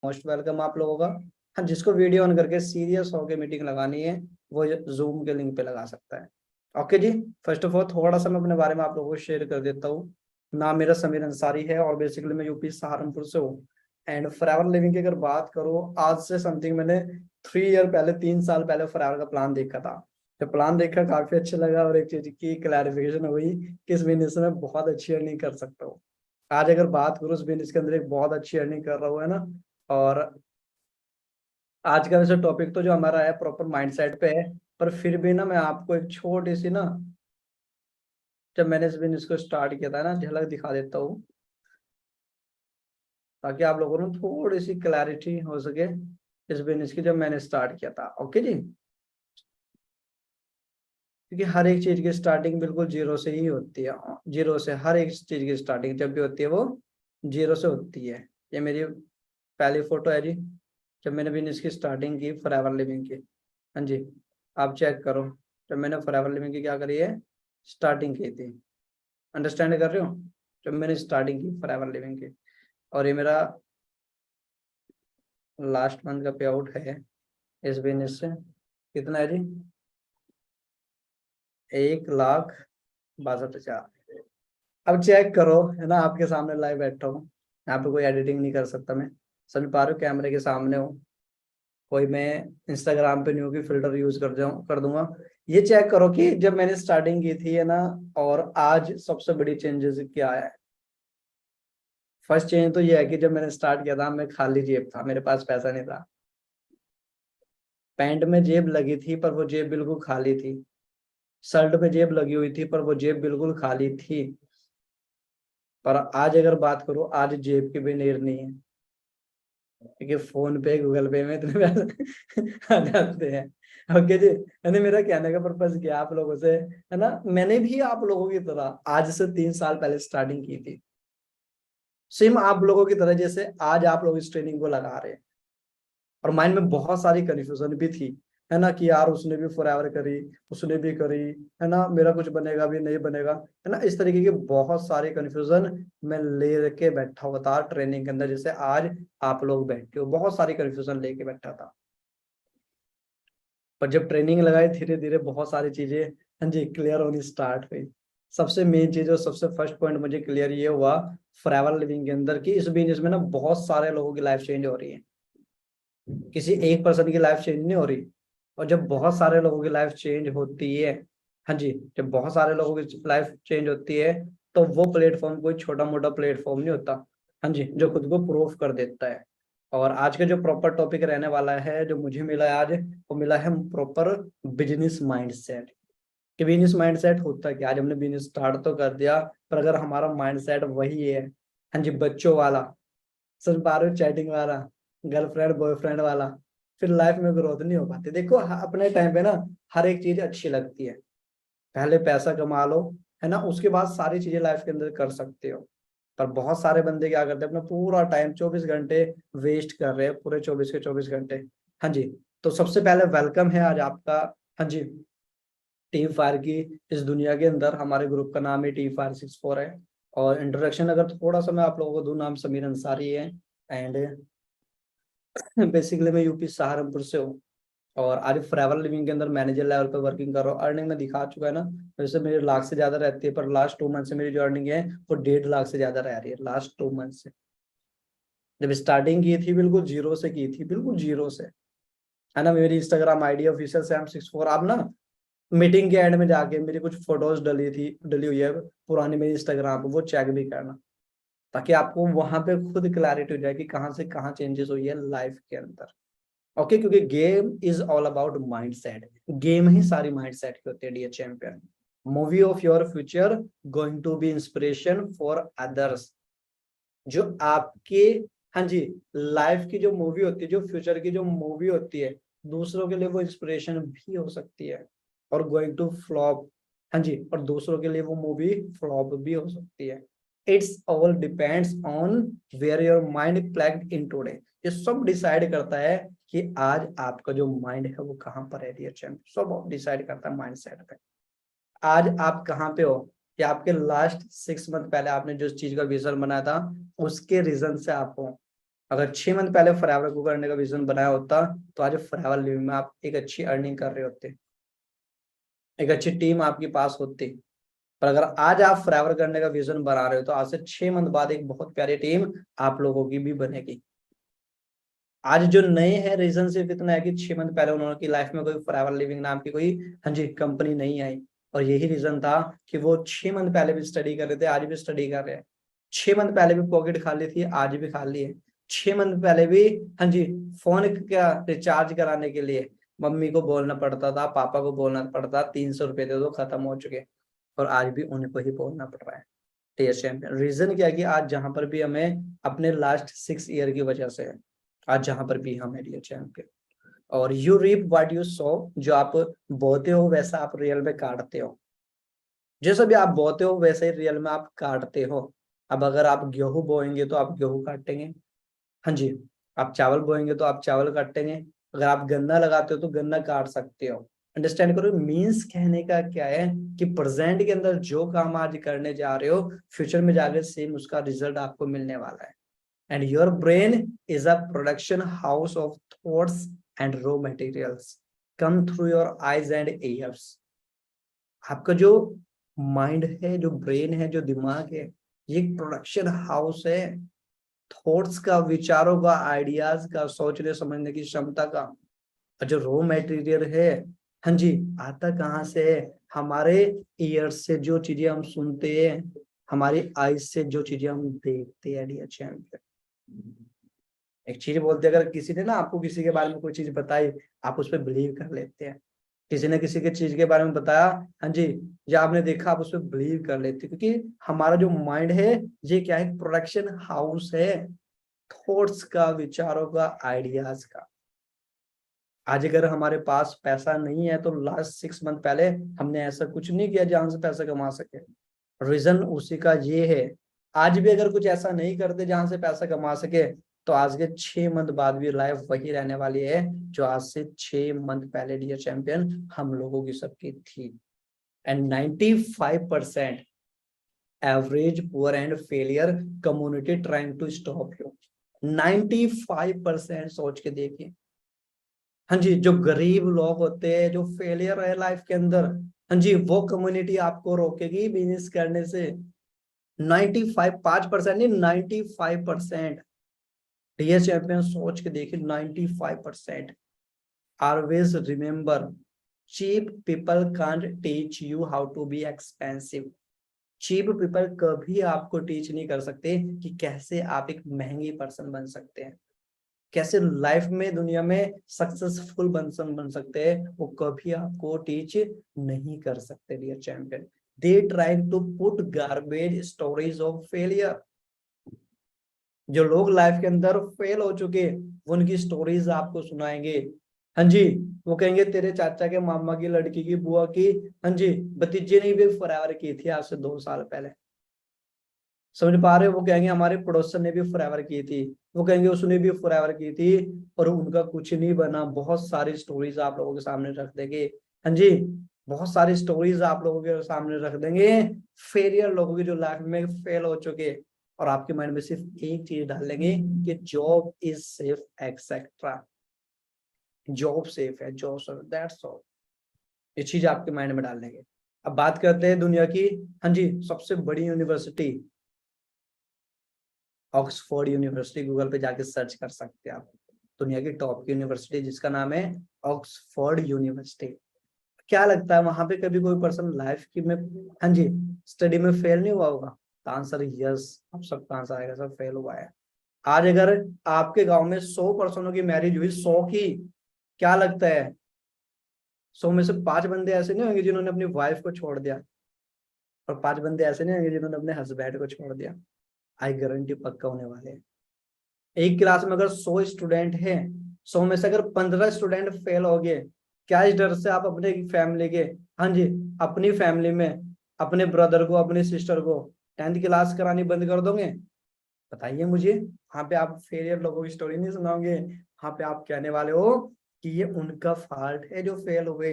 Most welcome आप लोगों का। हाँ, जिसको वीडियो ऑन करके सीरियस होकर मीटिंग लगानी है वो जूम के लिंक पे लगा सकता है। ओके जी। फर्स्ट ऑफ ऑल थोड़ा सा मैं अपने बारे में आप लोगों को शेयर कर देता हूँ। नाम मेरा समीर अंसारी है और बेसिकली मैं यूपी सहारनपुर से हूँ। एंड फॉरएवर लिविंग की अगर बात करूँ, आज से समथिंग मैंने 3 ईयर पहले, 3 साल पहले फॉरएवर का प्लान देखा था। जब प्लान देखा काफी अच्छा लगा और एक चीज की क्लैरिफिकेशन हुई कि इस बिजनेस में बहुत अच्छी अर्निंग कर सकता हूँ। आज अगर बात करूँ, इस बिजनेस के अंदर एक बहुत अच्छी अर्निंग कर रहा हूँ, है ना। और आज का वैसे टॉपिक तो जो हमारा है प्रॉपर माइंडसेट पे है, पर फिर भी ना मैं आपको एक छोटी सी ना, जब मैंने इस बिजनेस को स्टार्ट किया था ना, झलक दिखा देता हूँ ताकि आप लोगों को थोड़ी सी क्लैरिटी हो सके इस बिजनेस की, जब मैंने स्टार्ट किया था। ओके जी। क्योंकि हर एक चीज की स्टार्टिंग बिल्कुल जीरो से ही होती है। जीरो से हर एक चीज की स्टार्टिंग जब भी होती है वो जीरो से होती है। ये मेरी पहली फोटो है जी, जब मैंने बिजनेस की स्टार्टिंग की फॉरएवर लिविंग की। हाँ जी, आप चेक करो, जब मैंने फॉरएवर लिविंग की क्या करी है, स्टार्टिंग की थी। अंडरस्टैंड कर रहे हो? जब मैंने स्टार्टिंग की फॉरएवर लिविंग की, और ये मेरा लास्ट मंथ का पे आउट है इस बिजनेस से। कितना है जी? 1,62,000। अब चेक करो, है ना, आपके सामने लाइव बैठा हूँ। यहाँ पे कोई एडिटिंग नहीं कर सकता मैं, समझ पा रहे हो, कैमरे के सामने हूँ। कोई मैं इंस्टाग्राम पे नहीं हूँ कि फिल्टर यूज कर दूंगा। ये चेक करो कि जब मैंने स्टार्टिंग की थी, है ना, और आज सबसे बड़ी चेंजेस क्या है। फर्स्ट चेंज तो ये है कि जब मैंने स्टार्ट किया था मैं खाली जेब था, मेरे पास पैसा नहीं था। पैंट में जेब लगी थी पर वो जेब बिल्कुल खाली थी। शर्ट पे जेब लगी हुई थी पर वो जेब बिल्कुल खाली थी। पर आज अगर बात करूं, आज जेब की भी नीड नहीं है, क्योंकि फोन पे गूगल पे में इतने पैसे आ जाते हैं। ओके जी। यानी मेरा कहने का पर्पज क्या है आप लोगों से, है ना, मैंने भी आप लोगों की तरह आज से 3 साल पहले स्टार्टिंग की थी। सेम आप लोगों की तरह जैसे आज आप लोग इस ट्रेनिंग को लगा रहे हैं। और माइंड में बहुत सारी कंफ्यूजन भी थी, है ना, कि यार उसने भी फॉरएवर करी, उसने भी करी, है ना, मेरा कुछ बनेगा भी नहीं बनेगा, है ना, इस तरीके की बहुत सारी कंफ्यूजन मैं ले के बैठा हुआ था ट्रेनिंग के अंदर। जैसे आज आप लोग बैठे हो, बहुत सारी कंफ्यूजन लेके बैठा था। पर जब ट्रेनिंग लगाई, धीरे धीरे बहुत सारी चीजें, हाँ जी, क्लियर होनी स्टार्ट हुई। सबसे मेन चीज और सबसे फर्स्ट पॉइंट मुझे क्लियर ये हुआ फॉरएवर लिविंग के अंदर कि इस बिजनेस में ना बहुत सारे लोगों की लाइफ चेंज हो रही है, किसी एक पर्सन की लाइफ चेंज नहीं हो रही। और जब बहुत सारे लोगों की लाइफ चेंज होती है, हाँ जी, जब बहुत सारे लोगों की लाइफ चेंज होती है, तो वो प्लेटफॉर्म कोई छोटा मोटा प्लेटफॉर्म नहीं होता। हाँ जी, जो खुद को प्रूफ कर देता है। और आज का जो प्रॉपर टॉपिक रहने वाला है, जो मुझे मिला है आज, वो मिला है प्रॉपर बिजनेस माइंडसेट। कि बिजनेस माइंडसेट होता है कि आज हमने बिजनेस स्टार्ट तो कर दिया, पर अगर हमारा माइंडसेट वही है, हाँ जी, बच्चों वाला, सिर्फ बारह चैटिंग वाला, गर्लफ्रेंड बॉयफ्रेंड वाला, फिर लाइफ में ग्रोथ नहीं हो पाती। देखो अपने टाइम पे ना हर एक चीज अच्छी लगती है, पहले पैसा कमा लो, है ना, उसके बाद सारी चीजें लाइफ के अंदर कर सकते हो। पर बहुत सारे बंदे क्या करते हैं, अपना पूरा टाइम 24 घंटे वेस्ट कर रहे हैं, पूरे 24 के 24 घंटे। हाँ जी। तो सबसे पहले वेलकम है आज आपका, हाँ जी, टीम फायर की इस दुनिया के अंदर। हमारे ग्रुप का नाम है टीम फायर 64 है। और इंट्रोडक्शन अगर थोड़ा सा मैं आप लोगों को दूं, नाम समीर अंसारी है। एंड बेसिकली मैं यूपी सहारनपुर से हूँ। और आज फॉरएवर लिविंग के अंदर मैनेजर लेवल पे वर्किंग कर रहा हूँ। अर्निंग में दिखा चुका है ना, वैसे मेरी लाख से ज्यादा रहती है, पर लास्ट 2 मंथ से मेरी जो अर्निंग है वो 1.5 लाख से ज्यादा रह रही है लास्ट 2 मंथ से। जब स्टार्टिंग की थी बिल्कुल जीरो से की थी, बिल्कुल जीरो से, है ना। मेरी इंस्टाग्राम आईडी ऑफिशियल Sam64, आप ना मीटिंग के एंड में जाके मेरी कुछ फोटोज डली हुई है पुरानी मेरी इंस्टाग्राम पे, वो चेक भी करना, ताकि आपको वहां पे खुद क्लैरिटी हो जाए कि कहाँ से कहाँ चेंजेस हुई है लाइफ के अंदर। ओके, क्योंकि game is all about mindset. Game ही सारी माइंडसेट की होती है dear champion. Movie of your future going to be inspiration for others. जो आपके, हाँ जी, लाइफ की जो मूवी होती है, जो फ्यूचर की जो मूवी होती है, दूसरों के लिए वो इंस्पिरेशन भी हो सकती है। और गोइंग टू फ्लॉप, हाँ जी, और दूसरों के लिए वो मूवी फ्लॉप भी हो सकती है। It's all depends on where your mind plugged in today. ये सब डिसाइड करता है कि आज आपका जो माइंड है वो कहाँ पर है डियर चैंप। सब डिसाइड करता है माइंड सेट पे। आज आप कहाँ पे हो, कि आपके लास्ट 6 मंथ पहले आपने जो चीज का विजन बनाया था उसके रीजन से आप हो। अगर 6 मंथ पहले फॉरएवर को करने का विजन बनाया होता तो आज फॉरएवर लिविंग में आप एक अच्छी अर्निंग कर रहे होते, एक अच्छी टीम आपके पास होती। पर अगर आज आप फॉरएवर करने का विजन बना रहे हो तो आज से 6 मंथ बाद एक बहुत प्यारी टीम आप लोगों की भी बनेगी। आज जो नए हैं रीजन सिर्फ इतना है कि 6 मंथ पहले उन्होंने की लाइफ में कोई फॉरएवर लिविंग नाम की कोई, हाँ जी, कंपनी नहीं आई, और यही रीजन था कि वो 6 मंथ पहले भी स्टडी कर रहे थे, आज भी स्टडी कर रहे हैं। 6 मंथ पहले भी पॉकेट खाली थी, आज भी खाली है। 6 मंथ पहले भी, हाँ जी, फोन का रिचार्ज कराने के लिए मम्मी को बोलना पड़ता था, पापा को बोलना पड़ता, 300 रुपए दे दो, खत्म हो चुके, और आज भी उन्हीं को ही बोलना पड़ रहा है। टीयर चैंपियन रीजन क्या है कि आज जहां पर भी हमें अपने लास्ट 6 ईयर की वजह से है, आज जहां पर भी हम टीयर चैंपियन। और you reap what you sow, जो आप बोते हो वैसा आप रियल में काटते हो, जैसा भी आप बोते हो वैसे ही रियल में आप काटते हो। अब अगर आप गेहूं बोएंगे तो आप गेहूं काटेंगे, हाँ जी, आप चावल बोएंगे तो आप चावल काटेंगे, अगर आप गन्ना लगाते हो तो गन्ना काट सकते हो। अंडरस्टैंड करो, मीन्स कहने का क्या है कि प्रेजेंट के अंदर जो काम आज करने जा रहे हो, फ्यूचर में जाकर सेम उसका रिजल्ट आपको मिलने वाला है। And your brain is a production house of thoughts and raw materials come through your eyes and years. आपका जो माइंड है, जो ब्रेन है, जो दिमाग है, ये एक प्रोडक्शन हाउस है थॉट्स का, विचारों का, आइडियाज का, सोचने समझने की क्षमता का। और जो रॉ मटेरियल है, हाँ जी, आता कहाँ से है? हमारे ईयर्स से जो चीजें हम सुनते हैं, हमारी आईज से जो चीजें हम देखते हैं। डियर चैंपियन, एक चीज बोलते हैं, अगर किसी ने ना आपको किसी के बारे में कोई चीज बताई, आप उस पर बिलीव कर लेते हैं। किसी ने किसी के चीज के बारे में बताया, हाँ जी, या आपने देखा, आप उस पर बिलीव कर लेते हैं, क्योंकि हमारा जो माइंड है ये क्या है? प्रोडक्शन हाउस है थॉट्स का, विचारों का, आइडियाज का। आज अगर हमारे पास पैसा नहीं है तो लास्ट 6 मंथ पहले हमने ऐसा कुछ नहीं किया जहां से पैसा कमा सके। रीजन उसी का ये है। आज भी अगर कुछ ऐसा नहीं करते जहां से पैसा कमा सके, तो आज के 6 मंथ बाद भी लाइफ वही रहने वाली है जो आज से 6 मंथ पहले डियर चैंपियन हम लोगों की सबकी थी। And 95% average poor and failure community trying to stop you. 95% सोच के देखिए, हाँ जी, जो गरीब लोग होते हैं, जो फेलियर है लाइफ के अंदर, हाँ जी, वो कम्युनिटी आपको रोकेगी बिजनेस करने से। 95, 5% नहीं, 95%। डियर चैंपियन सोच के देखिए, 95%। Always remember, cheap people can't teach you how to be expensive. Cheap people कभी आपको टीच नहीं कर सकते कि कैसे आप एक महंगी पर्सन बन सकते हैं, कैसे लाइफ में, दुनिया में सक्सेसफुल बन सकते हैं, वो कभी आपको टीच नहीं कर सकते। Dear champion, they try to put garbage stories of failure. जो लोग लाइफ के अंदर फेल हो चुके, वो उनकी स्टोरीज आपको सुनाएंगे। हाँ जी, वो कहेंगे तेरे चाचा के मामा की लड़की की, बुआ की, हाँ जी, भतीजे ने भी फॉरएवर की थी आज से 2 साल पहले। समझ पा रहे हो? वो कहेंगे हमारे पड़ोसन ने भी फॉरएवर की थी, वो कहेंगे उसने भी फॉरएवर की थी और उनका कुछ नहीं बना। बहुत सारी स्टोरीज आप लोगों के सामने रख देंगे, हाँ जी, बहुत सारी स्टोरीज आप लोगों के सामने रख देंगे फेलियर लोगों की जो लाइफ में फेल हो चुके, और आपके माइंड में सिर्फ एक चीज डाल देंगे कि job is safe etcetera, job safe है, जॉब सेफ, दैट्स ऑल। ये चीज आपके माइंड में डाल देंगे। अब बात करते हैं दुनिया की, हाँ जी, सबसे बड़ी यूनिवर्सिटी ऑक्सफोर्ड यूनिवर्सिटी। गूगल पे जाके सर्च कर सकते हैं आप, दुनिया की टॉप की यूनिवर्सिटी जिसका नाम है ऑक्सफोर्ड यूनिवर्सिटी। क्या लगता है वहां पे कभी कोई पर्सन लाइफ की में, हाँ जी, स्टडी में फेल नहीं हुआ होगा? तो आंसर यस, आप सबका आंसर आएगा, सब फेल हुआ है। आज अगर आपके गांव में 100 पर्सनों की मैरिज हुई, 100 की, क्या लगता है 100 में से 5 बंदे ऐसे नहीं होंगे जिन्होंने अपनी वाइफ को छोड़ दिया, और 5 बंदे ऐसे नहीं होंगे जिन्होंने अपने हस्बैंड को छोड़ दिया? आई गारंटी पक्का होने वाले हैं। एक क्लास में अगर 100 स्टूडेंट हैं, 100 में से अगर 15 स्टूडेंट फेल हो गए, क्या इस डर से आप अपने फैमिली के, हाँ जी, अपनी फैमिली में अपने ब्रदर को, अपनी सिस्टर को 10th क्लास करानी बंद कर दोगे? बताइए मुझे। वहां पे आप फेलियर लोगों की स्टोरी नहीं सुनाओगे, वहां पे आप कहने वाले हो कि ये उनका फॉल्ट है जो फेल हुए।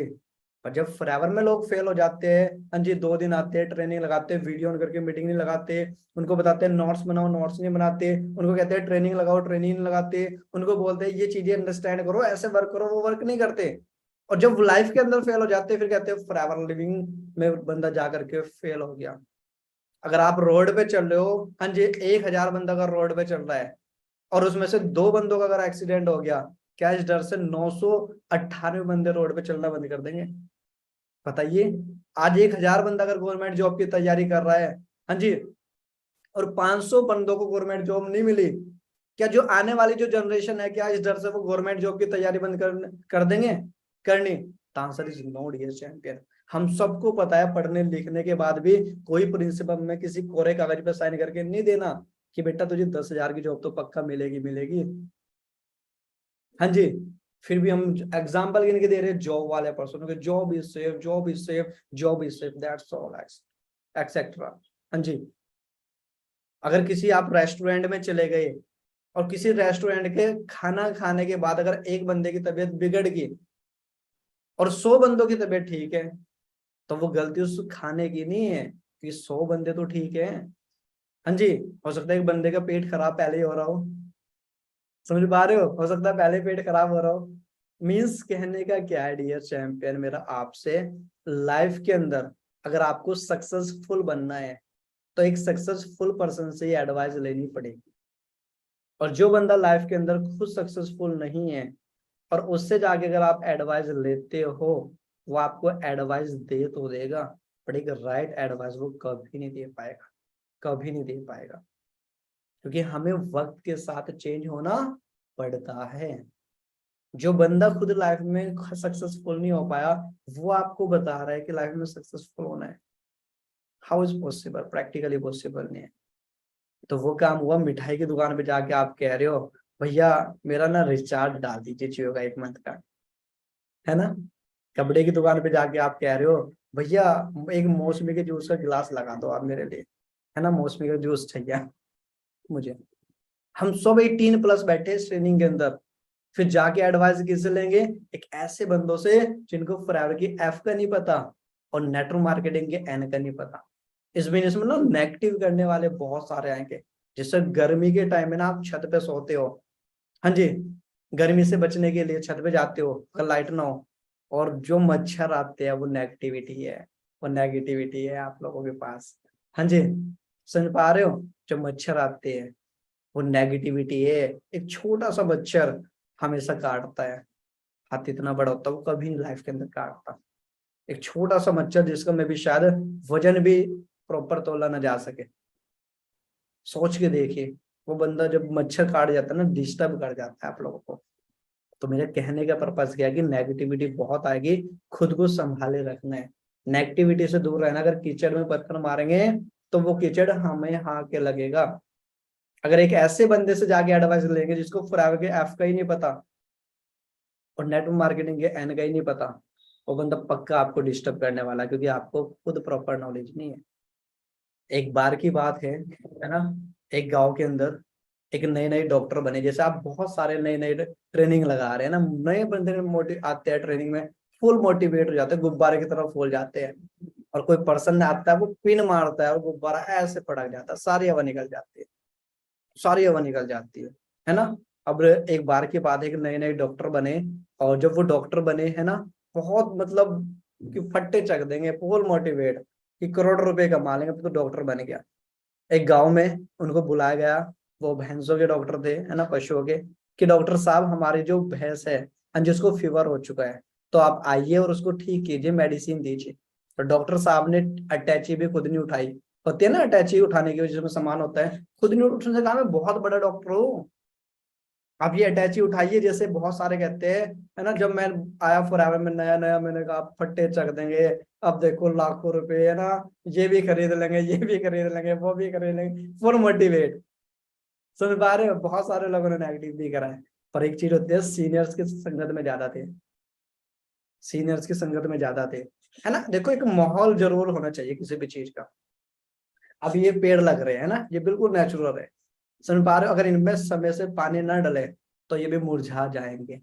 पर जब फॉरएवर में लोग फेल हो जाते हैं, हाँ जी, 2 दिन आते हैं, ट्रेनिंग लगाते हैं, वीडियो ऑन करके मीटिंग नहीं लगाते, उनको बताते हैं नोट्स बनाओ, नोट्स नहीं बनाते, उनको कहते हैं ट्रेनिंग लगाओ, ट्रेनिंग नहीं लगाते, उनको बोलते हैं ये चीजें अंडरस्टैंड करो, ऐसे वर्क करो, वो वर्क नहीं करते। और जब लाइफ के अंदर फेल हो जाते हैं, फिर कहते हैं फॉरएवर लिविंग में बंदा जा करके फेल हो गया। अगर आप रोड पे चल रहे हो, हाँ जी, 1,000 बंदा का रोड पे चल रहा है और उसमें से 2 बंदों का अगर एक्सीडेंट हो गया, क्या इस डर से 998 बंदे रोड पे चलना बंद कर देंगे? बताइए। आज 1,000 बंदा अगर गवर्नमेंट जॉब की तैयारी कर रहा है, हाँ जी, और 500 बंदों को गवर्नमेंट जॉब नहीं मिली, क्या जो आने वाली जो जनरेशन है, क्या इस डर से वो गवर्नमेंट जॉब की तैयारी बंद कर देंगे? करनी? The answer is no dear champion. हम सबको पता है, पढ़ने लिखने के बाद भी कोई प्रिंसिपल में किसी कोरे कागज पे साइन करके नहीं देना कि बेटा तुझे 10,000 की जॉब तो पक्का मिलेगी मिलेगी। हाँ जी। फिर भी हम एग्जाम्पल गिन के दे रहे हैं जॉब वाले पर्सन के, job is safe, job is safe, job is safe, that's all etcetera. हाँ जी। अगर किसी आप रेस्टोरेंट में चले गए और किसी रेस्टोरेंट के खाना खाने के बाद अगर एक बंदे की तबीयत बिगड़ गई और 100 बंदों की तबीयत ठीक है, तो वो गलती उस खाने की नहीं है कि 100 बंदे तो ठीक है। हाँ जी। हो सकता है एक बंदे का पेट खराब पहले ही हो रहा हो, समझ पा रहे हो सकता है पहले पेट खराब हो रहा हो। मीन्स कहने का क्या है डियर चैंपियन मेरा आपसे, लाइफ के अंदर अगर आपको सक्सेसफुल बनना है तो एक सक्सेसफुल पर्सन से ही एडवाइस लेनी पड़ेगी। और जो बंदा लाइफ के अंदर खुद सक्सेसफुल नहीं है और उससे जाके अगर आप एडवाइस लेते हो, वो आपको एडवाइस दे तो देगा, बट एक राइट एडवाइस वो कभी नहीं दे पाएगा, कभी नहीं दे पाएगा। क्योंकि हमें वक्त के साथ चेंज होना पड़ता है। जो बंदा खुद लाइफ में सक्सेसफुल नहीं हो पाया, वो आपको बता रहा है कि लाइफ में सक्सेसफुल होना है। How is possible? Practically possible नहीं है। तो वो काम हुआ मिठाई की दुकान पे जाके आप कह रहे हो भैया मेरा ना रिचार्ज डाल दीजिए जियो का 1 मंथ का, है ना? कपड़े की दुकान पे जाके आप कह रहे हो भैया एक मौसमी के जूस का गिलास लगा दो आप मेरे लिए, है ना, मौसमी का जूस चाहिए मुझे। हम सब 18+ बैठे इस ट्रेनिंग के अंदर, फिर जाके एडवाइस किससे लेंगे? एक ऐसे बंदों से जिनको फॉरएवर की एफ का नहीं पता और नेटवर्क मार्केटिंग के एन का नहीं पता। इस बिजनेस में ना नेगेटिव करने वाले बहुत सारे आएंगे। जैसे गर्मी के टाइम में ना आप छत पे सोते हो, हाँ जी, गर्मी से बचने के लिए छत पे जाते हो अगर लाइट ना हो, और जो मच्छर आते हैं वो नेगेटिविटी है, वो नेगेटिविटी है आप लोगों के पास। हाँ जी, समझ पा रहे हो? जो मच्छर आते हैं वो नेगेटिविटी है। एक छोटा सा मच्छर हमेशा काटता है, हाथ इतना बड़ा होता है वो कभी नहीं लाइफ के अंदर काटता। एक छोटा सा मच्छर जिसका में भी शायद वजन भी प्रॉपर तोला ना जा सके। सोच के देखिए, वो बंदा जब मच्छर काट जाता है ना, डिस्टर्ब कर जाता है आप लोगों को। तो मेरे कहने का पर्पस क्या है कि नेगेटिविटी बहुत आएगी, खुद को संभाले रखना है, नेगेटिविटी से दूर रहना। अगर कीचड़ में पत्थर मारेंगे तो वो कीचड़ हमें हाँ के लगेगा। अगर एक ऐसे बंदे से जाके एडवाइस लेंगे जिसको फॉरएवर के एफ का ही नहीं पता और नेटवर्क मार्केटिंग के एन का ही नहीं पता, वो बंदा पक्का आपको डिस्टर्ब करने वाला है, क्योंकि आपको खुद प्रॉपर नॉलेज नहीं है। एक बार की बात है ना, एक गांव के अंदर एक नए नए डॉक्टर बने। जैसे आप बहुत सारे नए नए ट्रेनिंग लगा रहे हैं ना, नए बंदे मोटिव आते हैं ट्रेनिंग में, फुल मोटिवेट हो जाते हैं, गुब्बारे की तरफ फूल जाते हैं। और कोई पर्सन आता है वो पिन मारता है और गुब्बारा ऐसे पड़क जाता है, सारी हवा निकल जाती है, सारी हवा निकल जाती है ना? अब एक बार के बाद एक नए नए डॉक्टर बने, और जब वो डॉक्टर बने है ना, बहुत मतलब कि फट्टे चक देंगे, फुल मोटिवेट कि करोड़ रुपए कमा लेंगे, तो डॉक्टर बन गया। एक गांव में उनको बुलाया गया, वो भैंसों के डॉक्टर थे, है ना, पशुओं के, कि डॉक्टर साहब हमारी जो भैंस है जिसको फीवर हो चुका है, तो आप आइए और उसको ठीक कीजिए, मेडिसिन दीजिए। तो डॉक्टर साहब ने अटैची भी खुद नहीं उठाई, होती है ना अटैची उठाने की वजह में सामान होता है, खुद नहीं उठने से कहा मैं बहुत बड़ा डॉक्टर हूँ, आप ये अटैची उठाइए, जैसे बहुत सारे कहते हैं, है ना। जब मैं आया फॉरएवर में नया नया, मैंने कहा आप फट्टे चक देंगे, अब देखो लाखों रुपए, है ना, ये भी खरीद लेंगे, ये भी खरीद लेंगे, वो भी खरीद लेंगे, फुल मोटिवेट। समझ पा रहे हो? बहुत सारे लोगों ने नेगेटिव भी करा है। पर एक चीज होती है, सीनियर्स की संगत में ज्यादा थे, सीनियर्स की संगत में ज्यादा थे, है ना। देखो एक माहौल जरूर होना चाहिए किसी भी चीज का। अब ये पेड़ लग रहे हैं ना, ये बिल्कुल नेचुरल है, समझ पा रहे हो? अगर इनमें समय से पानी ना डले तो ये भी मुरझा जाएंगे,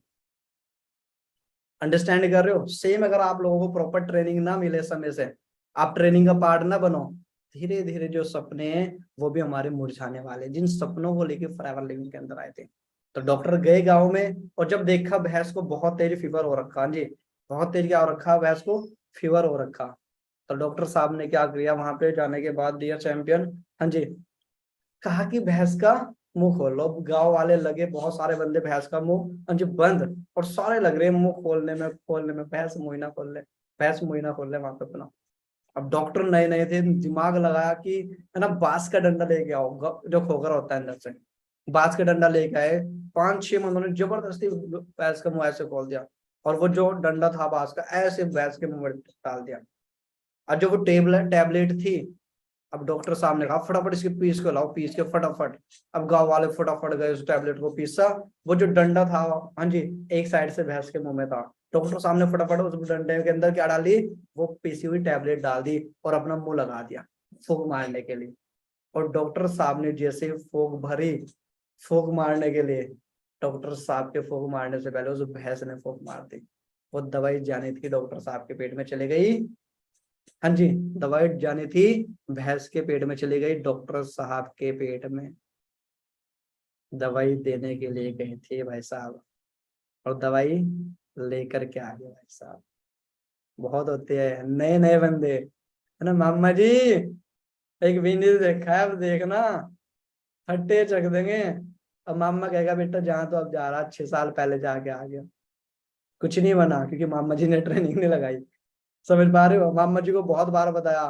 अंडरस्टैंड कर रहे हो? सेम अगर आप लोगों को प्रॉपर ट्रेनिंग ना मिले समय से, आप ट्रेनिंग का पार्ट ना बनो, धीरे धीरे जो सपने हैं वो भी हमारे मुरझाने वाले, जिन सपनों को लेके फॉरएवर लिविंग के अंदर आए थे। तो डॉक्टर गए गांव में और जब देखा भैंस को बहुत तेज फीवर हो रखा, जी बहुत तेज क्या हो रखा, भैंस को फीवर हो रखा। तो डॉक्टर साहब ने क्या किया वहां पे जाने के बाद, डियर चैंपियन, हाँ जी, कहा कि भैंस का मुंह खोलो। गांव वाले लगे, बहुत सारे बंदे भैंस का मुंह, हाँ जी, बंद, और सारे लग रहे हैं मुंह खोलने में, भैंस मुंह ही ना खोल ले, भैंस मुंह ही ना खोल ले वहां पे अपना। अब डॉक्टर नए नए थे, दिमाग लगाया कि है ना, बांस का डंडा लेके आओ, जो खोखर होता है अंदर से, बांस का डंडा लेके आए। 5-6 बंदों ने जबरदस्ती भैंस का मुंह ऐसे खोल दिया, और वो जो डंडा था बांस का ऐसे भैंस के मुंह में डाल दिया। और जो वो टैबलेट थी, अब डॉक्टर साहब ने कहा फटाफट इसके पीस को लाओ, पीस के फटाफट। अब गांव वाले फटाफट गए, उस टैबलेट को पीसा। वो जो डंडा था, हाँ जी, एक साइड से भैंस के मुंह में था। डॉक्टर साहब ने फटाफट उस डंडे के अंदर क्या डाली, वो पीसी हुई टैबलेट डाल दी और अपना मुंह लगा दिया फूंक मारने के लिए। और डॉक्टर साहब ने जैसे फूंक भरी, फूंक मारने के लिए, डॉक्टर साहब के फूंक मारने से पहले उस भैंस ने फूंक मार दी। वो दवाई जानी थी डॉक्टर साहब के पेट में चली गई, हाँ जी, दवाई जानी थी भैंस के पेट में चली गई, डॉक्टर साहब के पेट में दवाई देने के लिए गए थे भाई साहब, और दवाई लेकर के आ गए भाई साहब। बहुत होते हैं नए नए बंदे, है ना, मामा जी एक बिजनेस देखा है, अब देखना फट्टे चक देंगे। अब मामा कहेगा बेटा जहाँ तो अब जा रहा, 6 साल पहले जाके आ गया, कुछ नहीं बना, क्योंकि मामा जी ने ट्रेनिंग नहीं लगाई। समझ पा रहे हो? मामा जी को बहुत बार बताया,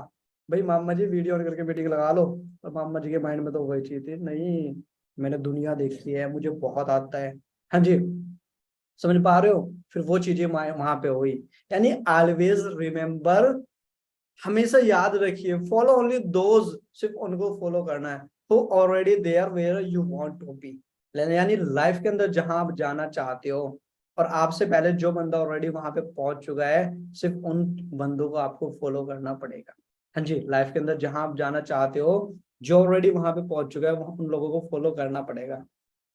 भाई मामा जी वीडियो ऑन करके मीटिंग लगा लो, और मामा जी के माइंड में तो वही चीज थी, नहीं मैंने दुनिया देखी है, मुझे बहुत आता है। हाँ जी, समझ पा रहे हो? फिर वो चीजें वहां पे हुई। यानी ऑलवेज रिमेम्बर, हमेशा याद रखिए, फॉलो ओनली दोज, सिर्फ उनको फॉलो करना है who already there where you want to be. यानी लाइफ के अंदर जहां आप जाना चाहते हो, और आपसे पहले जो बंदा ऑलरेडी वहां पे पहुंच चुका है, सिर्फ उन बंदों को आपको फॉलो करना पड़ेगा। हाँ जी, लाइफ के अंदर जहां आप जाना चाहते हो, जो ऑलरेडी वहां पे पहुंच चुका है, उन लोगों को फॉलो करना पड़ेगा,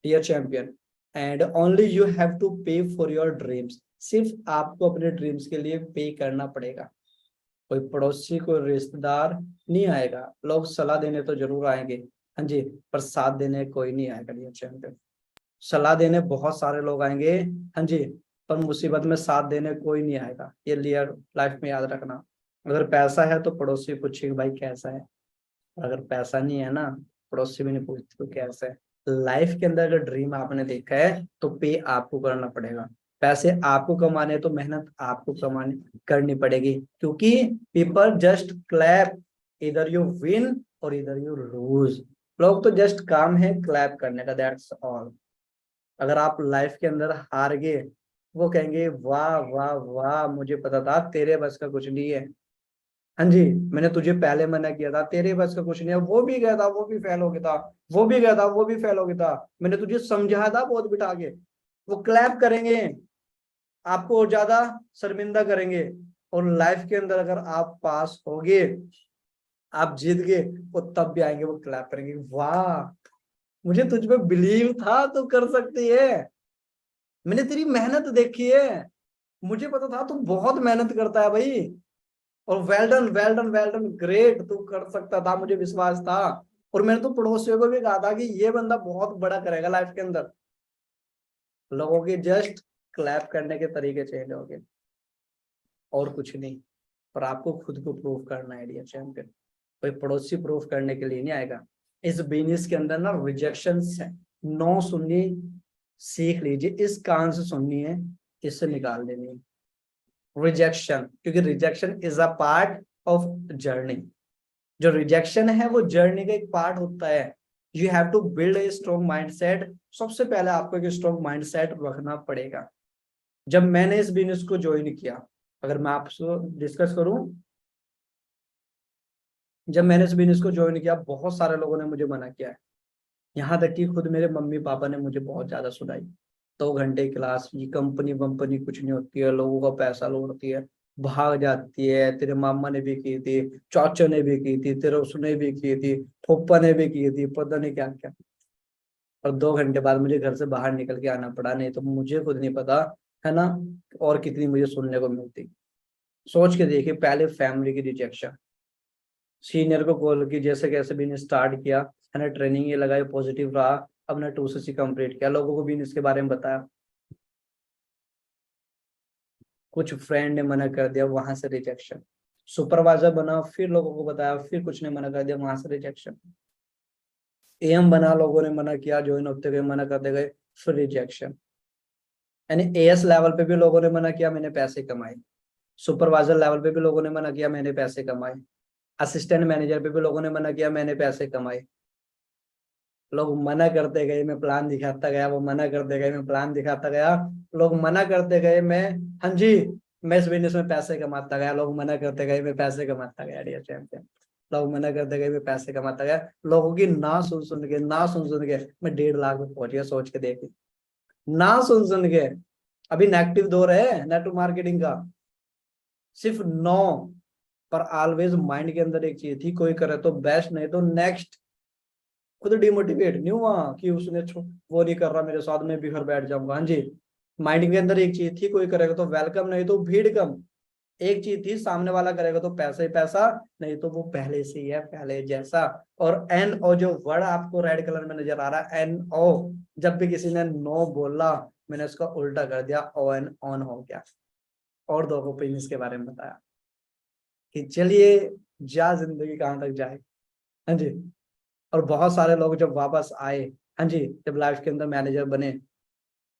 dear champion. And only you have to pay for your dreams, सिर्फ आपको अपने ड्रीम्स के लिए पे करना पड़ेगा। कोई पड़ोसी, कोई रिश्तेदार नहीं आएगा, लोग सलाह देने तो जरूर आएंगे, हाँ जी, पर साथ देने कोई नहीं आएगा डियर चैंपियन। सलाह देने बहुत सारे लोग आएंगे, हाँ जी, पर मुसीबत में साथ देने कोई नहीं आएगा, ये लियर लाइफ में याद रखना। अगर पैसा है तो पड़ोसी पूछेगा भाई कैसा है, अगर पैसा नहीं है ना, पड़ोसी भी नहीं पूछते तो कैसा है। लाइफ के अंदर अगर ड्रीम आपने देखा है तो पे आपको करना पड़ेगा, पैसे आपको कमाने हैं तो मेहनत आपको कमाने करनी पड़ेगी, क्योंकि पीपल जस्ट क्लैप, इधर यू विन और इधर यू लूज। लोग तो जस्ट काम है क्लैप करने का, दैट्स ऑल। अगर आप लाइफ के अंदर हार गए, वो कहेंगे वाह वाह वाह, मुझे पता था तेरे बस का कुछ नहीं है, हाँ जी, मैंने तुझे पहले मना किया था, तेरे बस का कुछ नहीं है, वो भी गया था वो भी फेल हो गया था, वो भी गया था वो भी फेल हो गया था, मैंने तुझे समझाया था बहुत बिठा के। वो क्लैप करेंगे, आपको और ज्यादा शर्मिंदा करेंगे। और लाइफ के अंदर अगर आप पास होगे, आप जीत गए, वो तब भी आएंगे, वो क्लैप करेंगे, वाह मुझे तुझ पे बिलीव था, तू कर सकती है, मैंने तेरी मेहनत देखी है, मुझे पता था तू बहुत मेहनत करता है भाई, और well done well done well done, great, तू कर सकता था, मुझे विश्वास था। और मैंने तो पड़ोसियों को भी कहा था कि ये बंदा बहुत बड़ा करेगा लाइफ के अंदर। लोगों के जस्ट क्लैप करने के तरीके चेंज हो गए, और कुछ नहीं। पर आपको खुद को प्रूव करना है डियर चैंपियन, कोई पड़ोसी प्रूव करने के लिए नहीं आएगा। इस बिजनेस के अंदर ना रिजेक्शन है, नो सुननी सीख लीजिए, इस कान से सुननी है, इससे निकाल देनी है रिजेक्शन, क्योंकि rejection is a part of journey. जो रिजेक्शन है वो जर्नी का एक पार्ट होता है। You have to build a strong mindset, सबसे पहले आपको एक स्ट्रॉन्ग माइंड सेट रखना पड़ेगा। जब मैंने इस बिजनेस को ज्वाइन किया, अगर मैं आपसे डिस्कस करूं, जब मैंने इस बिजनेस को ज्वाइन किया, बहुत सारे लोगों ने मुझे मना किया है, यहाँ तक कि खुद मेरे मम्मी पापा ने मुझे बहुत ज्यादा सुनाई। 2 घंटे क्लास, ये कंपनी वंपनी कुछ नहीं होती है, लोगों का पैसा लूटती है, भाग जाती है, तेरे मामा ने भी की थी, चाचा ने भी की थी, तेरे उसने भी की थी, फूफा ने भी की थी, पता नहीं क्या क्या। और 2 घंटे बाद मुझे घर से बाहर निकल के आना पड़ा, नहीं तो मुझे खुद नहीं पता है ना, और कितनी मुझे सुनने को मिलती। सोच के देखिए, पहले फैमिली की रिजेक्शन, सीनियर को कॉल की, जैसे कैसे भी स्टार्ट किया, है ना, ट्रेनिंग ये लगाई, पॉजिटिव रहा, अपना 2cc कंप्लीट किया, लोगों को भी इसके बारे में बताया, कुछ फ्रेंड ने मना कर दिया, वहां से रिजेक्शन। सुपरवाइजर बना, फिर लोगों को बताया, फिर कुछ ने मना कर दिया, वहां से रिजेक्शन। एएम बना, लोगों ने मना किया, ज्वाइन होते गए, मना करते गए, फिर रिजेक्शन। यानी एएस लेवल पे भी लोगों ने मना किया, मैंने पैसे कमाए। सुपरवाइजर लेवल पे भी लोगों ने मना किया, मैंने पैसे कमाए। असिस्टेंट मैनेजर पे भी लोगों ने मना किया, मैंने पैसे कमाए। लोग मना करते गए, मैं प्लान दिखाता गया, वो मना करते गए, मैं प्लान दिखाता गया, लोग मना करते गए, मैं, हाँ जी, मैं इस बिजनेस में पैसे कमाता गया, लोग मना करते गए, मैं पैसे कमाता गया, डियर चैंपियन। लोग मना करते गए, मैं पैसे कमाता गया, लोगों की ना सुन सुन के, ना सुन सुन के मैं 1.5 लाख में पहुंच गया, सोच के देखिए, ना सुन सुन के। अभी नेगेटिव दौर है नेटवर्क मार्केटिंग का, सिर्फ 9। पर ऑलवेज माइंड के अंदर एक चीज थी, कोई करे तो बेस्ट, नहीं तो नेक्स्ट। खुद डिमोटिवेट नहीं हुआ कि उसने वो नहीं कर रहा मेरे साथ, में भी घर बैठ जाऊंगा, हाँ जी। माइंड के अंदर एक चीज थी, कोई करेगा तो वेलकम, नहीं तो भीड़ कम। एक चीज थी, सामने वाला करेगा तो पैसा ही पैसा, नहीं तो वो पहले से ही है, पहले जैसा। और एन ओ जो वर्ड आपको रेड कलर में नजर आ रहा है, एन ओ, जब भी किसी ने नो बोला, मैंने उसका उल्टा कर दिया, ओ एन ऑन हो गया, और दो को बिजनेस के बारे में बताया कि चलिए, जा जिंदगी कहाँ तक जाए, हाँ जी। और बहुत सारे लोग जब वापस आए, हाँ जी, जब लाइफ के अंदर मैनेजर बने,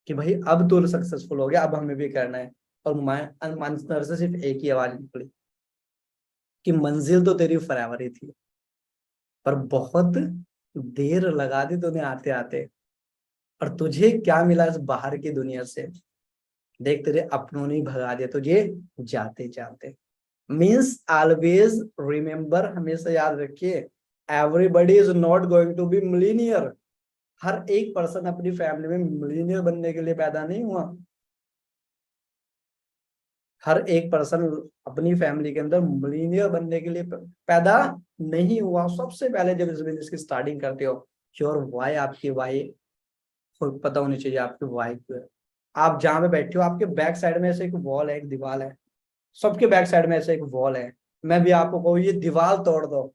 कि भाई अब तो सक्सेसफुल हो गया, अब हमें भी करना है। और अंदर से सिर्फ एक ही आवाज निकली कि मंजिल तो तेरी फॉरएवर ही थी, पर बहुत देर लगा दी तूने आते आते, और तुझे क्या मिला इस बाहर की दुनिया से, देख तेरे अपनों ने भगा दिया तुझे जाते जाते। मीन्स ऑलवेज रिमेम्बर, हमेशा याद रखिए, everybody is not going to be millionaire. हर एक पर्सन अपनी फैमिली में मिलीनियर बनने के लिए पैदा नहीं हुआ। हर एक पर्सन अपनी फैमिली के अंदर मिलीनियर बनने के लिए पैदा नहीं हुआ। सबसे पहले जब इस बिजनेस की स्टार्टिंग करते हो, श्योर वाई, आपकी वाई खुद पता होनी चाहिए, आपकी वाई क्यों है। आप जहां पे बैठे हो, आपके बैक साइड में ऐसे एक वॉल है, एक दीवार है, सबके बैक साइड में ऐसे एक वॉल है। मैं भी आपको कहूँ ये दीवार तोड़ दो,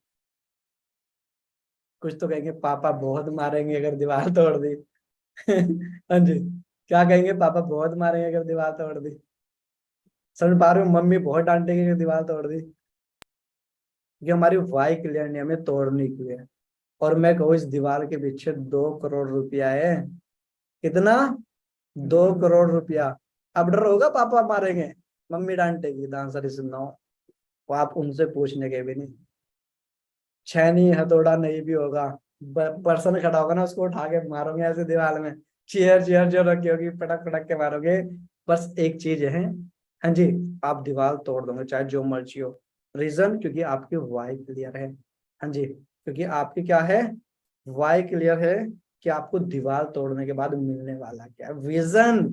कुछ तो कहेंगे पापा बहुत मारेंगे अगर दीवार तोड़ दी। हाँ जी, क्या कहेंगे, पापा बहुत मारेंगे अगर दीवार तोड़ दी। समझ पा रहे हो, मम्मी बहुत डांटेगी अगर दीवार तोड़ दी। ये हमारी वाई क्लियर नहीं, हमें तोड़नी क्यों है। और मैं कहूँ, इस दीवार के पीछे 2 करोड़ रुपया है। कितना? 2 करोड़ रुपया। अब डर होगा पापा मारेंगे, मम्मी डांटेगी, द आंसर इज नो। वो आप उनसे पूछने के भी नहीं। छैनी हथौड़ा नहीं भी होगा, पर्सन खड़ा होगा ना, उसको उठा के मारोगे ऐसे दीवार में। चेयर चेयर जो रखी होगी, पटक पटक के मारोगे। बस एक चीज है, हाँ जी, आप दीवार तोड़ दोगे चाहे जो मर्जी हो। रीजन, क्योंकि आपकी वाई क्लियर है, हाँ जी, क्योंकि आपकी क्या है, वाई क्लियर है, कि आपको दीवार तोड़ने के बाद मिलने वाला क्या है, विजन।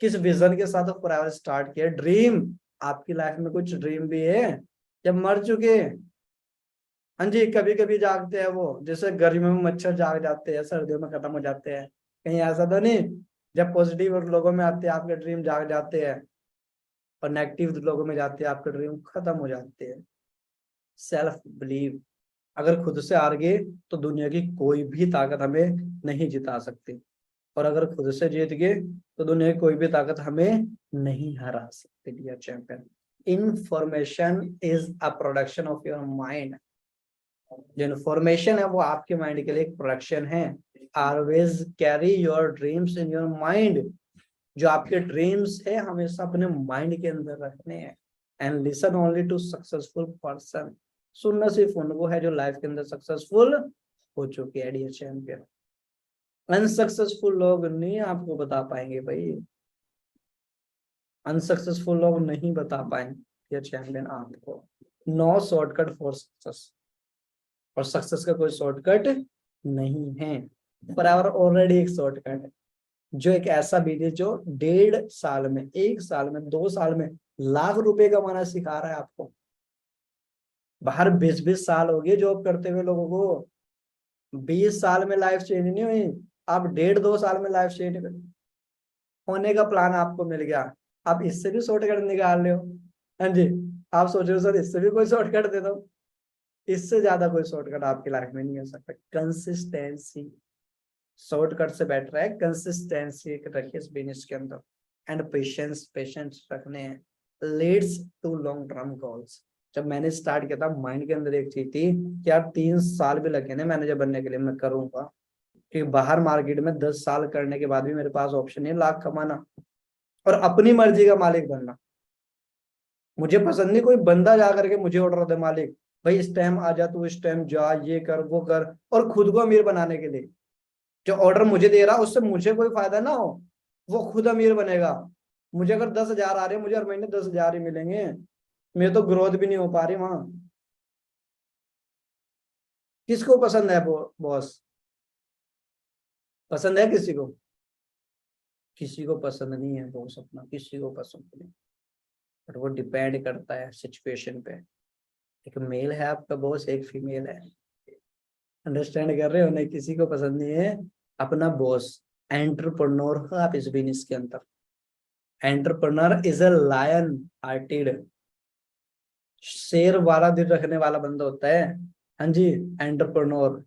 किस विजन के साथ फॉरएवर स्टार्ट किया, ड्रीम। आपकी लाइफ में कुछ ड्रीम भी है जब मर चुके, हाँ जी, कभी कभी जागते हैं वो, जैसे गर्मियों में मच्छर जाग जाते हैं, सर्दियों में खत्म हो जाते हैं, कहीं ऐसा तो नहीं। जब पॉजिटिव लोगों में आते हैं आपके ड्रीम जाग जाते हैं, और नेगेटिव लोगों में जाते हैं आपके ड्रीम खत्म हो जाते हैं। सेल्फ बिलीव, अगर खुद से हार गए तो दुनिया की कोई भी ताकत हमें नहीं जिता सकती, और अगर खुद से जीत गए तो दुनिया की कोई भी ताकत हमें नहीं हरा सकती, dear champion. Information is a production of your mind. जो इन्फॉर्मेशन है वो आपके माइंड के लिए एक प्रोडक्शन है। Always carry your dreams in your mind. जो आपके ड्रीम्स है हमेशा अपने माइंड के अंदर रखने हैं। And listen only to successful person. सुनना सिर्फ उनको है जो लाइफ के अंदर सक्सेसफुल हो चुके हैं, डियर चैंपियन। अनसक्सेसफुल लोग नहीं आपको बता पाएंगे भाई, अनसक्सेसफुल लोग नहीं बता पाएंगे डियर चैंपियन आपको। नो शॉर्टकट फॉर सक्सेस, और सक्सेस का कोई शॉर्टकट नहीं है। फॉरएवर ऑलरेडी एक शॉर्टकट है, जो एक ऐसा बिजनेस जो 1.5 साल में, 1 साल में, 2 साल में लाख रुपए कमाना सिखा रहा है आपको। बाहर 20-20 साल हो गए जॉब करते हुए लोगों को, 20 साल में लाइफ चेंज नहीं हुई, आप 1.5-2 साल में लाइफ चेंज कर। होने का प्लान आपको मिल गया, आप इससे भी शॉर्टकट निकाल रहे हो। हाँ जी, आप सोच रहे हो सर इससे भी कोई शॉर्टकट दे दो, इससे ज्यादा कोई शॉर्टकट आपकी लाइफ में नहीं हो सकता। कंसिस्टेंसी, शॉर्टकट से बेटर है कंसिस्टेंसी रखिए इस बिजनेस के अंदर, एंड पेशेंस, पेशेंस रखने हैं, leads to long term goals. जब मैंने स्टार्ट किया था माइंड के अंदर एक चीज थी कि यार 3 साल भी लगे ना मैनेजर बनने के लिए, मैं करूंगा, कि बाहर मार्केट में 10 साल करने के बाद भी मेरे पास ऑप्शन है लाख कमाना और अपनी मर्जी का मालिक बनना। मुझे पसंद नहीं कोई बंदा जा करके मुझे ऑर्डर दे, मालिक भाई इस टाइम आ जा, तू इस टाइम जा, ये कर वो कर, और खुद को अमीर बनाने के लिए। जो ऑर्डर मुझे दे रहा उससे मुझे कोई फायदा ना हो, वो खुद अमीर बनेगा। मुझे अगर 10,000 आ रहे हैं, मुझे हर महीने 10,000 ही मिलेंगे, मेरे तो ग्रोथ भी नहीं हो पा रही वहां। किसको पसंद है बॉस? पसंद है किसी को? किसी को पसंद नहीं है बॉस अपना, किसी को पसंद नहीं। बट वो डिपेंड करता है सिचुएशन पे। एक मेल है आपका बॉस, एक फीमेल है, अंडरस्टैंड कर रहे हो? नहीं, किसी को पसंद नहीं है अपना बॉस। एंटरप्रेन्योर हो आप इस बिजनेस के अंदर। Entrepreneur is a lion hearted, शेर वाला दिल रखने वाला बंदा होता है। हाँ जी, एंटरप्रेन्योर।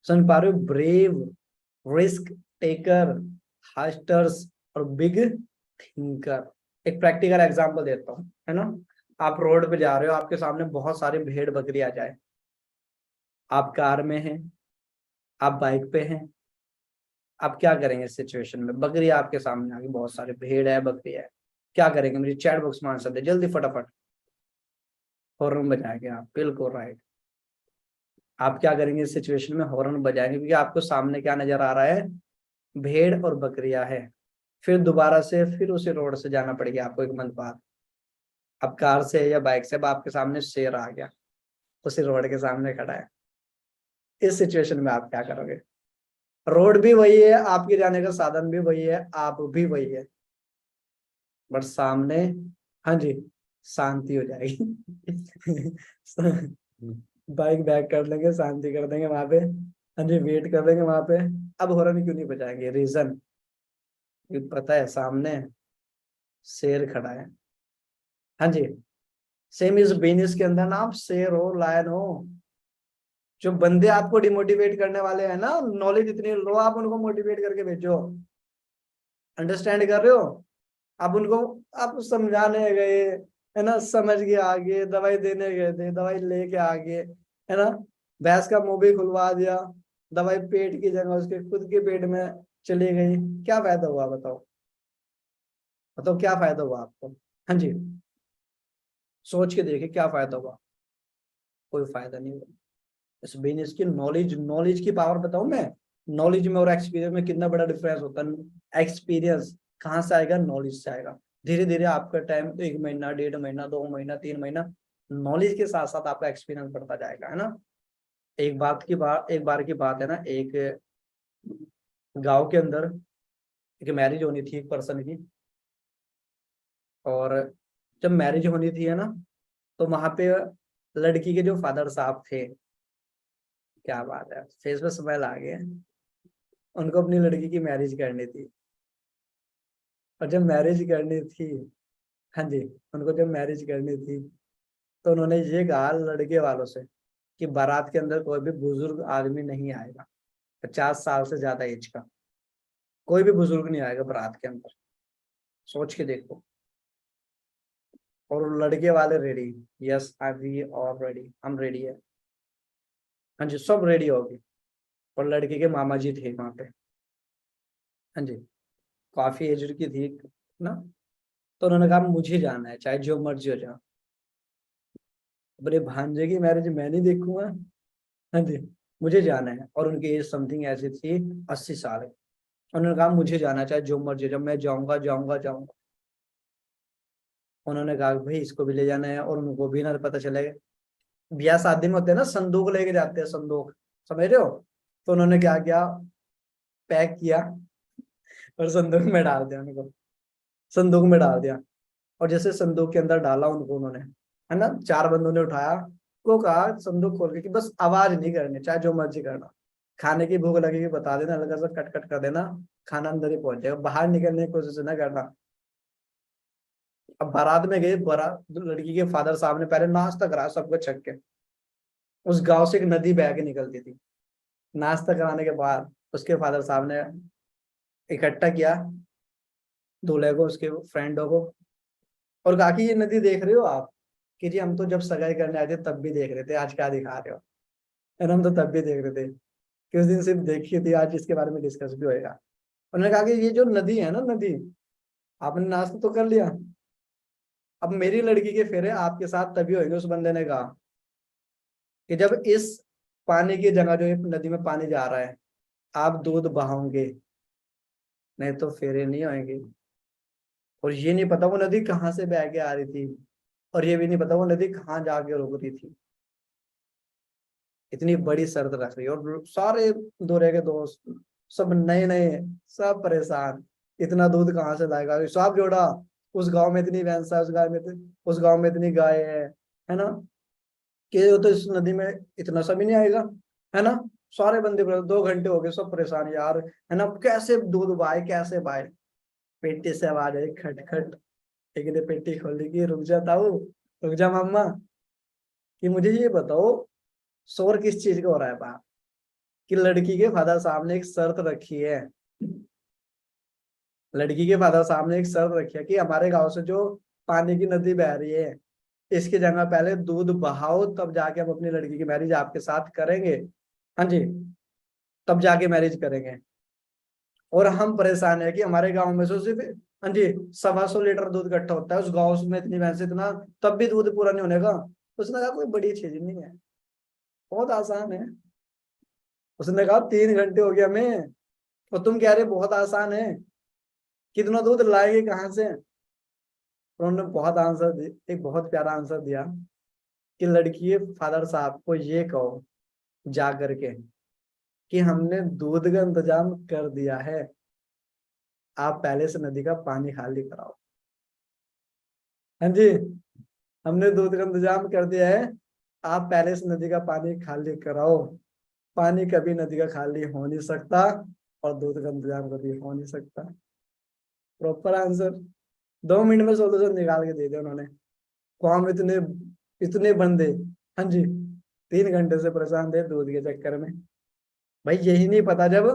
समझ पा रहे हो? ब्रेव, रिस्क टेकर, हास्टर्स और बिग थिंकर। एक प्रैक्टिकल एग्जांपल देता हूँ, है ना। आप रोड पे जा रहे हो, आपके सामने बहुत सारी भेड़ बकरी आ जाए, आप कार में हैं, आप बाइक पे हैं, आप क्या करेंगे इस सिचुएशन में? बकरी आपके सामने आ गई, बहुत सारे भेड़ है बकरी है, क्या करेंगे? मेरी चैट बॉक्स में आंसर दे जल्दी फटाफट। हॉर्न बजाएंगे आप, बिल्कुल राइट। आप क्या करेंगे इस सिचुएशन में? हॉर्न बजाएंगे, क्योंकि आपको सामने क्या नजर आ रहा है? भेड़ और बकरियां है। फिर दोबारा से फिर उसी रोड से जाना पड़ेगा आपको एक मंथ बाद। अब कार से या बाइक से, अब आपके सामने शेर आ गया, उसी रोड के सामने खड़ा है। इस सिचुएशन में आप क्या करोगे? रोड भी वही है, आपके जाने का साधन भी वही है, आप भी वही है, बट सामने, हाँ जी, शांति हो जाएगी। बाइक बैक कर लेंगे, शांति कर देंगे वहां पे। हाँ जी, वेट कर लेंगे वहां पे। अब हॉर्न क्यों नहीं बजाएंगे? रीजन पता है, सामने शेर खड़ा है। हाँ जी, सेम इस बिजनेस के अंदर ना, आप शेर हो, लायन हो। जो बंदे आपको डिमोटिवेट करने वाले हैं ना, नॉलेज इतनी लो, आप उनको मोटिवेट करके भेजो। अंडरस्टैंड कर रहे हो? आप उनको, आप समझाने गए, है ना, समझ के आगे, दवाई देने गए थे, दवाई लेके आगे, है ना, भैंस का मुंह भी खुलवा दिया, दवाई पेट की जगह उसके खुद के पेट में चली गई, क्या फायदा हुआ बताओ? बताओ क्या फायदा हुआ आपको? हाँ जी, सोच के देखिए क्या फायदा हुआ? कोई फायदा नहीं हुआ। इस बिजनेस की नॉलेज, नॉलेज की पावर बताऊं मैं? नॉलेज में और एक्सपीरियंस में कितना बड़ा डिफरेंस होता है। एक्सपीरियंस कहाँ से आएगा? नॉलेज से आएगा। धीरे धीरे आपका टाइम तो 1 महीना, 1.5 महीना, 2 महीना, 3 महीना, नॉलेज के साथ साथ आपका एक्सपीरियंस बढ़ता जाएगा, है ना। एक बार की बात है ना, एक गांव के अंदर एक मैरिज होनी थी एक पर्सन की। और जब मैरिज होनी थी, है ना, तो वहां पे लड़की के जो फादर साहब थे, क्या बात है, फेस पे स्माइल आ गया, उनको अपनी लड़की की मैरिज करनी थी। और जब मैरिज करनी थी, हाँ जी, उनको जब मैरिज करनी थी, तो उन्होंने ये कहा लड़के वालों से कि बारात के अंदर कोई भी बुजुर्ग आदमी नहीं आएगा, 50 साल से ज्यादा एज का कोई भी बुजुर्ग नहीं आएगा बारात के अंदर। सोच के देखो। और लड़के वाले ready, yes I we all ready, हम रेडी है। हाँ जी, सब रेडी हो गए। और लड़के के मामा जी थे वहां पे। हाँ जी, काफी एज की थी ना। तो उन्होंने कहा मुझे जाना है, चाहे जो मर्जी हो जाए। अपने भांजे की मैरिज मैं नहीं देखूंगा। हाँ जी, मुझे जाना है। और उनकी एज समथिंग ऐसी थी, 80 साल। उन्होंने कहा मुझे जाना है, चाहे जो मर्जी, जब मैं जाऊंगा जाऊंगा जाऊंगा। उन्होंने कहा भाई इसको भी ले जाना है, और उनको भी ना पता चलेगा। ब्याह शादी में होते हैं ना, संदूक लेके जाते हैं, संदूक, समझ रहे हो? तो उन्होंने क्या किया, पैक किया और संदूक में डाल दिया उनको, संदूक में डाल दिया। और जैसे संदूक के अंदर डाला उनको उन्होंने, है ना, 4 बंदों ने उठाया, को कहा संदूक खोल के कि बस आवाज नहीं करनी, चाहे जो मर्जी करना। खाने की भूख लगेगी बता देना, हल्का सा कट कट कर देना, खाना अंदर ही पहुंच जाएगा, बाहर निकलने की कोशिश ना करना। अब बारात में गए, बारात लड़की के फादर साहब ने पहले नाश्ता कराया सबको छक के। उस गांव से एक नदी बह के निकलती थी। नाश्ता कराने के बाद उसके फादर साहब ने इकट्ठा किया दूल्हे को, उसके फ्रेंडों को, और कहा कि ये नदी देख रहे हो आप? कि जी हम तो जब सगाई करने आए थे तब भी देख रहे थे, आज क्या दिखा रहे हो? और हम तो तब भी देख रहे थे कि उस दिन सिर्फ देखी थी, आज इसके बारे में डिस्कस भी होएगा। उन्होंने कहा कि ये जो नदी है ना, नदी, आपने नाश्ता तो कर लिया, अब मेरी लड़की के फेरे आपके साथ तभी होंगे। उस बंदे ने कहा कि जब इस पानी की जगह जो नदी में पानी जा रहा है आप दूध बहाओगे, नहीं तो फेरे नहीं होंगे। और ये नहीं पता वो नदी कहाँ से बह के आ रही थी, और ये भी नहीं पता वो नदी कहाँ जाके रुक रही थी। इतनी बड़ी शर्त रख रही है, और सारे दूल्हे के दोस्त सब नए नए, सब परेशान, इतना दूध कहाँ से लाएगा, हिसाब जोड़ा, उस गांव में इतनी भैंस है, उस गांव में इतनी गाय है ना, कि वो तो इस नदी में इतना सा भी नहीं आएगा, है ना। सारे बंदे 2 घंटे हो गए, सब परेशान यार, है ना, कैसे दूध बाए, कैसे बाए। पेटी से आवाज आई खटखट, एक ने पेटी खोली कि रुक जा ताऊ, रुक जा मम्मा, कि मुझे ये बताओ शोर किस चीज का हो रहा है बाहर? कि लड़की के फादर साहब ने एक शर्त रखी है, लड़की के फादर साहब ने एक शर्त रखी है कि हमारे गांव से जो पानी की नदी बह रही है इसकी जगह पहले दूध बहाओ, तब जाके हम अपनी लड़की की मैरिज आपके साथ करेंगे। हाँ जी, तब जाके मैरिज करेंगे। और हम परेशान है कि हमारे गांव में से सिर्फ, हाँ जी, 125 लीटर दूध इकट्ठा होता है, उस गांव में इतनी भैंस इतना, तब भी दूध पूरा नहीं होने का। उसने कहा कोई बड़ी चीज नहीं है, बहुत आसान है। उसने कहा 3 घंटे हो गया हमें, और तुम कह रहे बहुत आसान है, कितना दूध लाएंगे कहाँ से? उन्होंने बहुत आंसर एक बहुत प्यारा आंसर दिया कि लड़की फादर साहब को ये कहो जा करके कि हमने दूध का इंतजाम कर दिया है, आप पहले से नदी का पानी खाली कराओ। हाँ जी, हमने दूध का इंतजाम कर दिया है, आप पहले से नदी का पानी खाली कराओ। पानी कभी नदी का खाली हो नहीं सकता, और दूध का इंतजाम कभी हो नहीं सकता। प्रॉपर आंसर, 2 मिनट में सोल्यूशन निकाल के दे दिया उन्होंने। कौन इतने इतने बंदे, हाँ जी, 3 घंटे से परेशान थे दूध के चक्कर में। भाई यही नहीं पता जब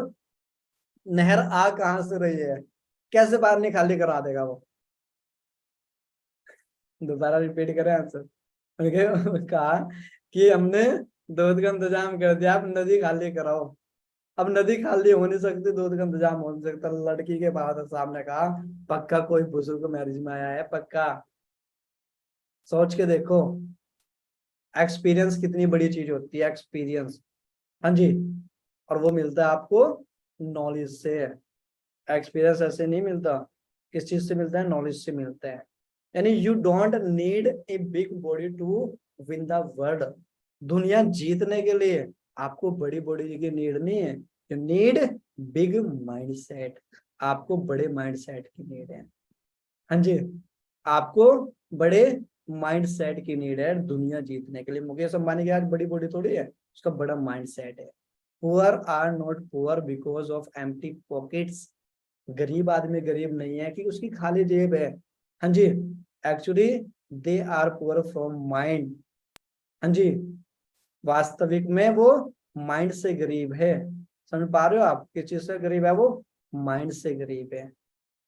नहर आ कहाँ से रही है, कैसे बाहर नहीं खाली करा देगा वो? दोबारा रिपीट करें आंसर। उनके कहा कि हमने दूध का इंतजाम कर दिया, आप नदी खाली कराओ। अब नदी खाली हो नहीं सकती, दूध का इंतजाम हो नहीं सकता। लड़की के फादर साहब ने कहा पक्का कोई बुजुर्ग मैरिज में आया है, पक्का, सोच के देखो। एक्सपीरियंस कितनी बड़ी चीज होती है, एक्सपीरियंस। हाँ जी, और वो मिलता है आपको नॉलेज से। एक्सपीरियंस ऐसे नहीं मिलता, किस चीज से मिलता है? नॉलेज से मिलता है। यानी you don't need a big body to win the world. दुनिया जीतने के लिए आपको बड़ी बॉडी की नीड नहीं है, यू नीड बिग माइंडसेट। आपको बड़े माइंडसेट की नीड है। हाँ जी, आपको बड़े माइंडसेट की नीड है दुनिया जीतने के लिए। मुकेश अंबानी की आज बड़ी बॉडी थोड़ी है, उसका बड़ा माइंडसेट है। Poor are not poor because of empty pockets. गरीब आदमी गरीब नहीं है कि उसकी खाली जेब है। हाँ जी, actually they are poor from mind. हाँ जी, वास्तविक में वो माइंड से गरीब है। समझ पा रहे हो आप किस चीज से गरीब है? वो माइंड से गरीब है।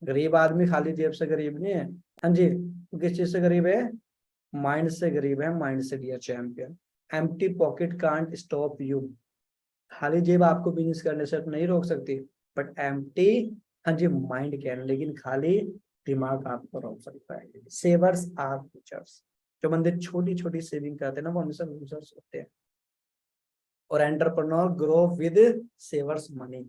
गरीब आदमी खाली जेब से गरीब नहीं है। हाँ जी, तो किस चीज से गरीब है? माइंड से गरीब है, माइंड से dear champion. Empty pocket can't stop you. खाली जेब आपको बिजनेस करने से नहीं रोक सकती, बट एम्प्टी, हाँ जी, माइंड कैन, लेकिन खाली दिमाग आपको रोक सकता है। सेवर्स आर लूजर्स। जो बंदे छोटी छोटी सेविंग करते हैं ना वो हमेशा लूजर्स होते हैं। और एंटरप्रेन्योर ग्रो विद सेवर्स मनी।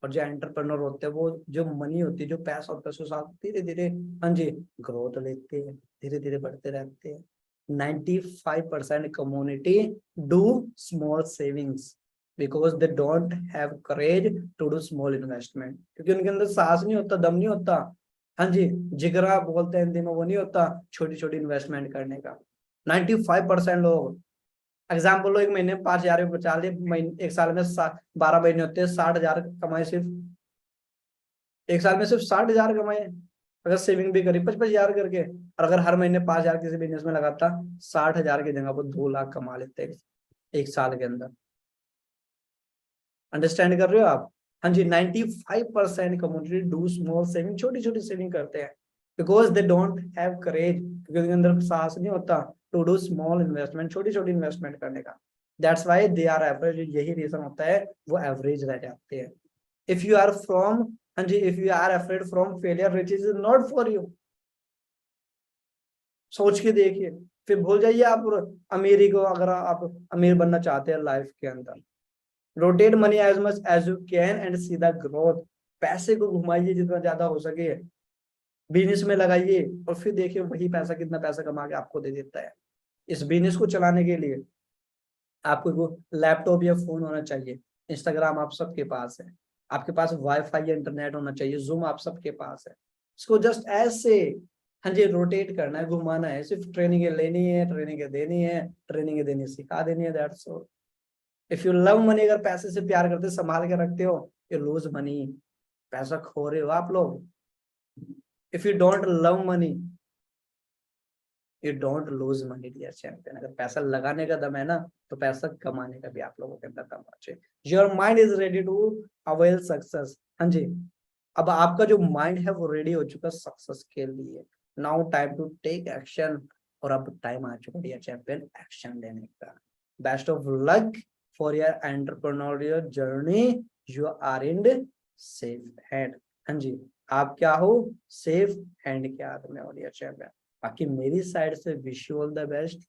और जो एंटरप्रेन्योर होते हैं वो जो मनी होती है, जो पैसा होता है, उसके साथ धीरे धीरे, हाँ जी, ग्रोथ लेते हैं, धीरे धीरे बढ़ते रहते हैं। 95% community do small savings because they don't have courage to do small investment. क्योंकि उनके अंदर साहस नहीं होता, दम नहीं होता, हाँ जी, जिगरा बोलते हैं हिंदी में, वो नहीं होता छोटी छोटी इन्वेस्टमेंट करने का। 95% लोग एग्जाम्पल लो, एक महीने में 5,000 रुपये बचा लिए, एक साल में 12 महीने होते हैं, 60,000 कमाए, सिर्फ एक साल में सिर्फ 60,000 कमाए। अगर सेविंग भी करी 55,000 करके, और अगर हर महीने 5,000 किसी बिजनेस में लगाता, 60,000 की जगह वो 2 लाख कमा लेते एक साल के अंदर। अंडरस्टैंड कर रहे हो आप? हाँ जी, 95% कम्युनिटी डू स्मॉल सेविंग, छोटी छोटी सेविंग करते हैं, बिकॉज दे डोंट हैव करेज, क्योंकि उनके अंदर साहस नहीं होता टू डू स्मॉल इन्वेस्टमेंट, छोटी छोटी इन्वेस्टमेंट करने का। That's why they are average, यही रीजन होता है वो एवरेज रह जाते हैं। इफ यू आर फ्रॉम, हाँ जी, if you are afraid from failure, which is not for you. सोच के देखिए, फिर भूल जाइए आप अमीरी को। अगर आप अमीर बनना चाहते हैं लाइफ के अंदर, rotate money as much as you can and see the growth. पैसे को घुमाइए जितना ज्यादा हो सके, बिजनेस में लगाइए, और फिर देखिए वही पैसा कितना पैसा कमा के आपको दे देता है। इस बिजनेस को चलाने के लिए आपको लैपटॉप या फोन होना चाहिए, इंस्टाग्राम आप सबके पास है, आपके पास वाईफाई या इंटरनेट होना चाहिए, जूम आप सबके पास है। इसको जस्ट ऐसे, हाँ जी, रोटेट करना है, घुमाना है, सिर्फ ट्रेनिंग लेनी है, ट्रेनिंग देनी है, ट्रेनिंग देनी सिखा देनी है, that's all. If you love money, अगर पैसे से प्यार करते संभाल के रखते हो, यू लूज मनी, पैसा खो रहे हो आप लोग। If you don't love money, you don't lose money dear champion. अगर पैसा लगाने का दम है ना, तो पैसा कमाने का भी आप लोगों के अंदर दम होना चाहिए। Your mind is ready to avail success. हाँ जी, अब आपका जो माइंड है वो रेडी हो चुका सक्सेस के लिए। Now time to take action, और अब टाइम आ चुका डियर चैंपियन एक्शन लेने का। Best of luck for your entrepreneurial journey, you are in safe hand. हाँ जी, आप क्या हो, सेफ हैंड के हाथ में हो डियर चैंपियन। बाकी मेरी साइड से wish you all the best.